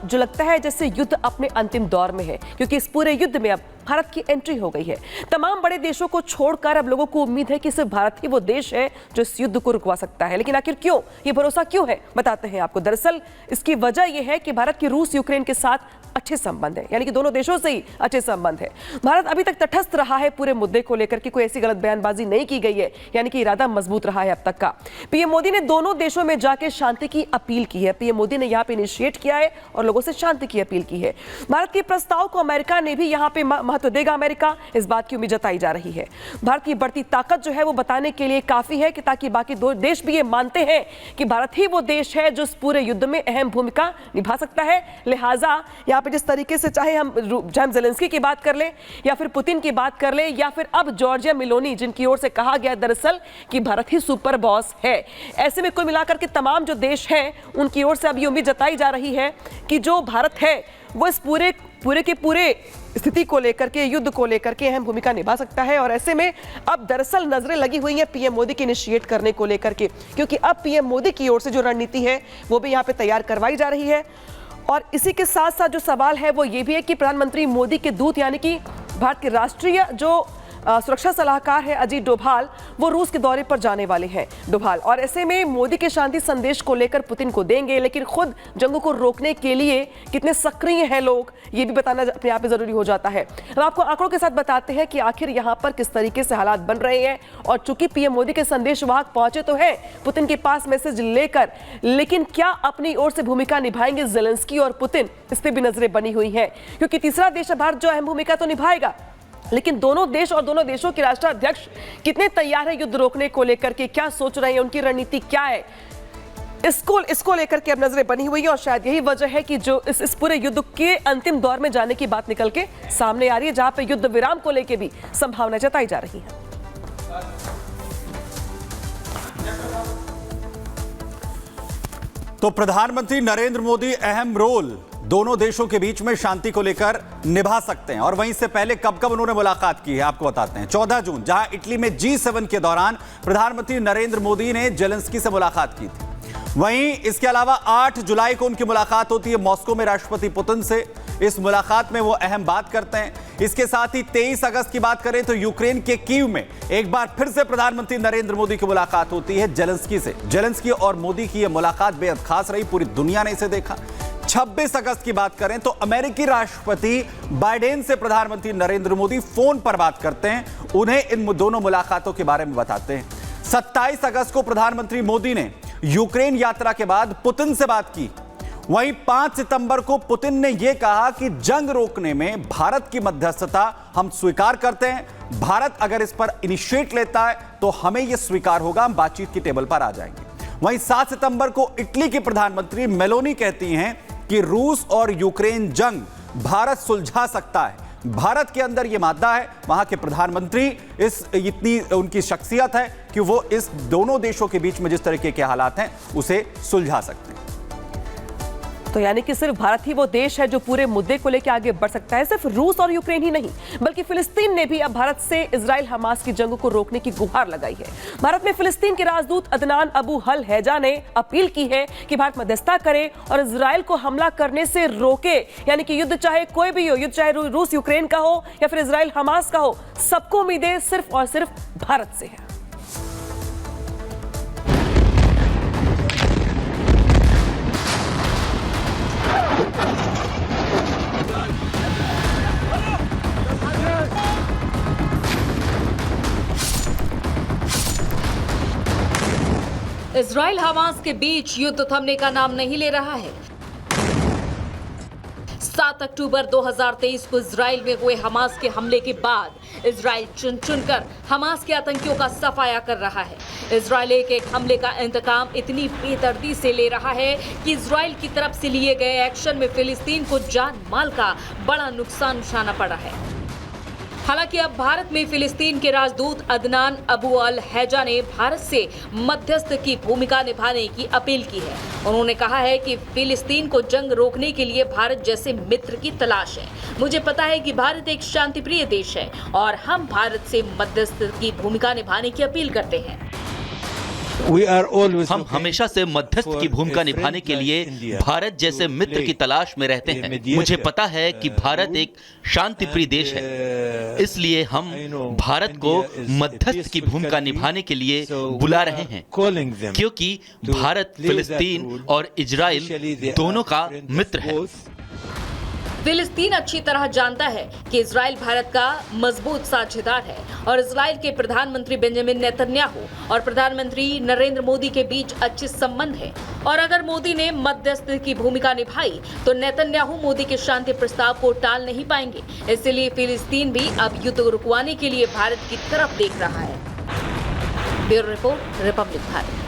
जो लगता है जैसे युद्ध अपने अंतिम दौर में है, क्योंकि इस पूरे युद्ध में अब भारत की एंट्री हो गई है। तमाम बड़े देशों को छोड़कर अब लोगों को उम्मीद है कि सिर्फ भारत ही वो देश है जो इस युद्ध को रुकवा सकता है। लेकिन आखिर क्यों, ये भरोसा क्यों है, बताते हैं आपको। दरअसल इसकी वजह यह है कि भारत के रूस यूक्रेन के साथ अच्छे संबंध है, यानी कि दोनों देशों से ही अच्छे संबंध है। भारत अभी तक तटस्थ रहा है पूरे मुद्दे को लेकर के, कोई ऐसी गलत बयानबाजी नहीं की गई है, यानी कि इरादा मजबूत रहा है अब तक का। पीएम मोदी ने दोनों देशों में जाकर शांति की अपील की है। पीएम मोदी ने यहाँ पे इनिशिएट किया है और लोगों से शांति की अपील की है। भारत के प्रस्ताव को अमेरिका ने भी यहाँ पे महत्व देगा, अमेरिका इस बात की उम्मीद जताई जा रही है। भारत की बढ़ती ताकत जो है वो बताने के लिए काफी है कि ताकि बाकी दो देश भी ये मानते हैं कि भारत ही वो देश है जो इस पूरे युद्ध में अहम भूमिका निभा सकता है। लिहाजा यहाँ पे जिस तरीके से चाहे हम जेलेंस्की की बात कर ले या फिर पुतिन की बात कर ले या फिर अब जॉर्जिया मेलोनी, जिनकी ओर से कहा गया दरअसल कि भारत ही सुपर बॉस है, ऐसे में कुल मिलाकर के तमाम जो देश हैं उनकी ओर से अब ये उम्मीद जताई जा रही है कि जो भारत है वो इस पूरे स्थिति को लेकर के, युद्ध को लेकर के अहम भूमिका निभा सकता है। और ऐसे में अब दरअसल नजरें लगी हुई हैं पीएम मोदी के इनिशिएट करने को लेकर के, क्योंकि अब पीएम मोदी की ओर से जो रणनीति है वो भी यहाँ पे तैयार करवाई जा रही है। और इसी के साथ साथ जो सवाल है वो ये भी है कि प्रधानमंत्री मोदी के दूत यानी कि भारत के राष्ट्रीय जो सुरक्षा सलाहकार है अजीत डोभाल, वो रूस के दौरे पर जाने वाले हैं डोभाल। और ऐसे में मोदी के शांति संदेश को लेकर पुतिन को देंगे, लेकिन खुद जंग को रोकने के लिए कितने सक्रिय हैं लोग, ये भी बताना अपने आप में जरूरी हो जाता है। हम आपको आंकड़ों के साथ बताते हैं कि आखिर यहाँ पर किस तरीके से हालात बन रहे हैं। और चूंकि पीएम मोदी के संदेशवाहक पहुंचे तो है पुतिन के पास मैसेज लेकर, लेकिन क्या अपनी ओर से भूमिका निभाएंगे जेलेंस्की और पुतिन, इस पर भी नजरें बनी हुई हैं। क्योंकि तीसरा देश भारत जो अहम भूमिका तो निभाएगा, लेकिन दोनों देश और दोनों देशों के राष्ट्राध्यक्ष कितने तैयार है युद्ध रोकने को लेकर के, क्या सोच रहे हैं, उनकी रणनीति क्या है, इसको लेकर के अब नजरें बनी हुई है। और शायद यही वजह है कि जो इस पूरे युद्ध के अंतिम दौर में जाने की बात निकल के सामने आ रही है, जहां पे युद्ध विराम को लेकर भी संभावना जताई जा रही है। तो प्रधानमंत्री नरेंद्र मोदी अहम रोल दोनों देशों के बीच में शांति को लेकर निभा सकते हैं। और वहीं से पहले कब कब उन्होंने मुलाकात की है आपको बताते हैं। 14 जून, जहां इटली में G7 के दौरान प्रधानमंत्री नरेंद्र मोदी ने जेलेंस्की से मुलाकात की थी। वहीं इसके अलावा 8 जुलाई को उनकी मुलाकात होती है मॉस्को में राष्ट्रपति पुतिन से। इस मुलाकात में वो अहम बात करते हैं। इसके साथ ही 23 अगस्त की बात करें तो यूक्रेन के कीव में एक बार फिर से प्रधानमंत्री नरेंद्र मोदी की मुलाकात होती है जेलेंस्की से। जेलेंस्की और मोदी की यह मुलाकात बेहद खास रही, पूरी दुनिया ने इसे देखा। 26 अगस्त की बात करें तो अमेरिकी राष्ट्रपति बाइडेन से प्रधानमंत्री नरेंद्र मोदी फोन पर बात करते हैं, उन्हें इन दोनों मुलाकातों के बारे में बताते हैं। 27 अगस्त को प्रधानमंत्री मोदी ने यूक्रेन यात्रा के बाद पुतिन से बात की। वहीं 5 सितंबर को पुतिन ने यह कहा कि जंग रोकने में भारत की मध्यस्थता हम स्वीकार करते हैं। भारत अगर इस पर इनिशिएट लेता है तो हमें यह स्वीकार होगा, हम बातचीत की टेबल पर आ जाएंगे। वहीं 7 सितंबर को इटली की प्रधानमंत्री मेलोनी कहती हैं कि रूस और यूक्रेन जंग भारत सुलझा सकता है। भारत के अंदर यह मादा है, वहां के प्रधानमंत्री इतनी उनकी शख्सियत है कि वो इस दोनों देशों के बीच में जिस तरीके के हालात हैं उसे सुलझा सकते हैं। तो यानी कि सिर्फ भारत ही वो देश है जो पूरे मुद्दे को लेकर आगे बढ़ सकता है। सिर्फ रूस और यूक्रेन ही नहीं, बल्कि फिलिस्तीन ने भी अब भारत से इजराइल हमास की जंग को रोकने की गुहार लगाई है। भारत में फिलिस्तीन के राजदूत अदनान अबू अल हैजा ने अपील की है कि भारत मध्यस्थता करे और इजराइल को हमला करने से रोके। यानी कि युद्ध चाहे कोई भी हो, युद्ध चाहे रूस यूक्रेन का हो या फिर इजराइल हमास का हो, सबको उम्मीदें सिर्फ और सिर्फ भारत से है। इजराइल हमास के बीच युद्ध थमने का नाम नहीं ले रहा है। 7 अक्टूबर 2023 को इजराइल में हुए हमास के हमले के बाद इजराइल चुन चुनकर हमास के आतंकियों का सफाया कर रहा है। इजराइल एक हमले का इंतकाम इतनी बेदर्दी से ले रहा है कि इजराइल की तरफ से लिए गए एक्शन में फिलिस्तीन को जान माल का बड़ा नुकसान उठाना पड़ा है। हालांकि अब भारत में फिलिस्तीन के राजदूत अदनान अबू अल हैजा ने भारत से मध्यस्थ की भूमिका निभाने की अपील की है। उन्होंने कहा है कि फिलिस्तीन को जंग रोकने के लिए भारत जैसे मित्र की तलाश है। मुझे पता है कि भारत एक शांतिप्रिय देश है और हम भारत से मध्यस्थ की भूमिका निभाने की अपील करते हैं। हम हमेशा से मध्यस्थ की भूमिका निभाने के लिए भारत जैसे मित्र की तलाश में रहते हैं। मुझे पता है कि भारत एक शांतिप्रिय देश है, इसलिए हम भारत को मध्यस्थ की भूमिका निभाने के लिए बुला रहे हैं, क्योंकि भारत फिलिस्तीन और इजराइल दोनों का मित्र है। फिलिस्तीन अच्छी तरह जानता है कि इजराइल भारत का मजबूत साझेदार है और इजराइल के प्रधानमंत्री बेंजामिन नेतन्याहू और प्रधानमंत्री नरेंद्र मोदी के बीच अच्छे संबंध है और अगर मोदी ने मध्यस्थ की भूमिका निभाई तो नेतन्याहू मोदी के शांति प्रस्ताव को टाल नहीं पाएंगे। इसलिए फिलिस्तीन भी अब युद्ध रुकवाने के लिए भारत की तरफ देख रहा है। Bureau report, Republic Bharat.